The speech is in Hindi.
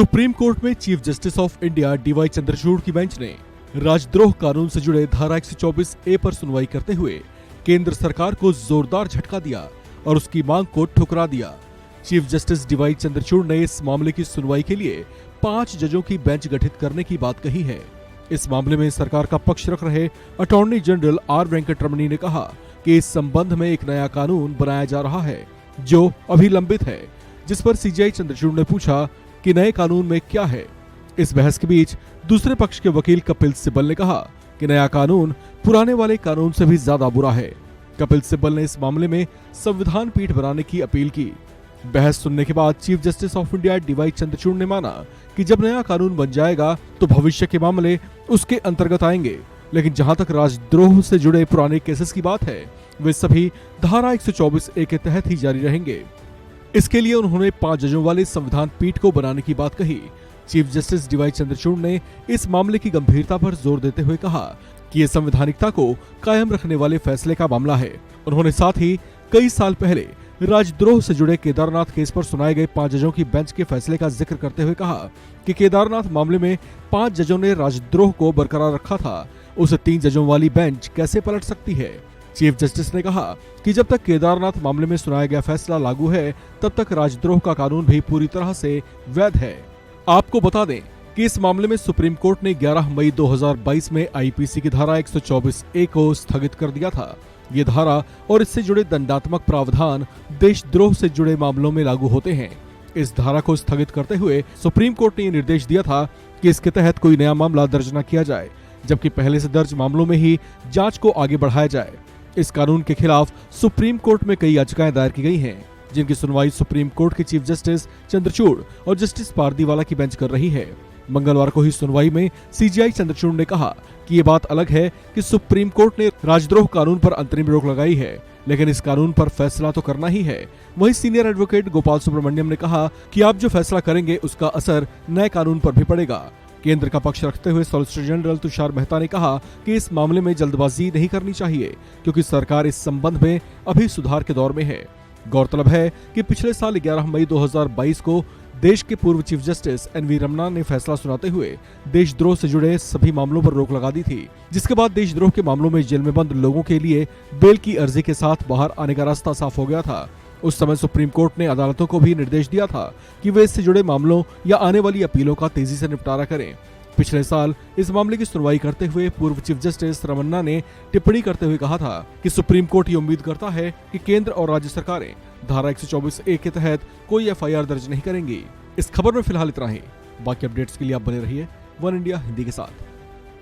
सुप्रीम कोर्ट में chief justice of India D Y Chandrachud की बेंच ने राजद्रोह कानून से जुड़े धारा 124A पर सुनवाई करते हुए केंद्र सरकार को जोरदार झटका दिया और उसकी मांग को ठुकरा दिया। चीफ जस्टिस डीवाई चंद्रचूड़ ने इस मामले की सुनवाई के लिए 5 जजों की बेंच गठित करने की बात कही है। इस मामले में सरकार का पक्ष रख रहे अटॉर्नी जनरल आर वेंकटरमणी ने कहा कि इस संबंध में एक नया कानून बनाया जा रहा है जो अभी लंबित है, जिस पर सीजेआई चंद्रचूड़ ने पूछा कि नए कानून में क्या है। इस बहस के बीच दूसरे पक्ष के वकील कपिल सिब्बल ने कहा कि नया कानून पुराने वाले कानून से भी ज्यादा बुरा है। कपिल सिब्बल ने इस मामले में संविधान पीठ बनाने की अपील की। बहस सुनने के बाद chief justice of India D Y Chandrachud ने माना कि जब नया कानून बन जाएगा तो भविष्य के मामले उसके अंतर्गत आएंगे, लेकिन जहां तक राजद्रोह से जुड़े पुराने केसेस की बात है वे सभी धारा 124A के तहत ही जारी रहेंगे। इसके लिए उन्होंने 5 जजों वाली संविधान पीठ को बनाने की बात कही। चीफ जस्टिस डीवाई चंद्रचूड़ ने इस मामले की गंभीरता पर जोर देते हुए कहा कि यह संवैधानिकता को कायम रखने वाले फैसले का मामला है। उन्होंने साथ ही कई साल पहले राजद्रोह से जुड़े केदारनाथ केस पर सुनाए गए 5 जजों की बेंच के फैसले का जिक्र करते हुए कहा कि केदारनाथ मामले में 5 जजों ने राजद्रोह को बरकरार रखा था, उसे 3 जजों वाली बेंच कैसे पलट सकती है। चीफ जस्टिस ने कहा कि जब तक केदारनाथ मामले में सुनाया गया फैसला लागू है तब तक राजद्रोह का कानून भी पूरी तरह से वैध है। आपको बता दें कि इस मामले में सुप्रीम कोर्ट ने 11 मई 2022 में आईपीसी की धारा 124A को स्थगित कर दिया था। ये धारा और इससे जुड़े दंडात्मक प्रावधान देशद्रोह से जुड़े मामलों में लागू होते हैं। इस धारा को स्थगित करते हुए सुप्रीम कोर्ट ने निर्देश दिया था कि इसके तहत कोई नया मामला दर्ज न किया जाए, जबकि पहले से दर्ज मामलों में ही जांच को आगे बढ़ाया जाए। इस कानून के खिलाफ सुप्रीम कोर्ट में कई याचिकाएं दायर की गई हैं, जिनकी सुनवाई सुप्रीम कोर्ट के चीफ जस्टिस चंद्रचूड़ और जस्टिस पारदीवाला की बेंच कर रही है। मंगलवार को हुई सुनवाई में सीजेआई चंद्रचूड़ ने कहा कि ये बात अलग है कि सुप्रीम कोर्ट ने राजद्रोह कानून पर अंतरिम रोक लगाई है, लेकिन इस कानून पर फैसला तो करना ही है। वहीं सीनियर एडवोकेट गोपाल सुब्रमण्यम ने कहा कि आप जो फैसला करेंगे उसका असर नए कानून पर भी पड़ेगा। केंद्र का पक्ष रखते हुए सॉलिसिटर जनरल तुषार मेहता ने कहा कि इस मामले में जल्दबाजी नहीं करनी चाहिए, क्योंकि सरकार इस संबंध में अभी सुधार के दौर में है। गौरतलब है कि पिछले साल 11 मई 2022 को देश के पूर्व चीफ जस्टिस एनवी रमन्ना ने फैसला सुनाते हुए देशद्रोह से जुड़े सभी मामलों पर रोक लगा दी थी, जिसके बाद देशद्रोह के मामलों में जेल में बंद लोगों के लिए बेल की अर्जी के साथ बाहर आने का रास्ता साफ हो गया था। उस समय सुप्रीम कोर्ट ने अदालतों को भी निर्देश दिया था कि वे इससे जुड़े मामलों या आने वाली अपीलों का तेजी से निपटारा करें। पिछले साल इस मामले की सुनवाई करते हुए पूर्व चीफ जस्टिस रमन्ना ने टिप्पणी करते हुए कहा था कि सुप्रीम कोर्ट ये उम्मीद करता है कि केंद्र और राज्य सरकारें धारा 124A के तहत कोई एफआईआर दर्ज नहीं करेंगी। इस खबर में फिलहाल इतना ही। बाकी अपडेट्स के लिए आप बने रहिए वन इंडिया हिंदी के साथ।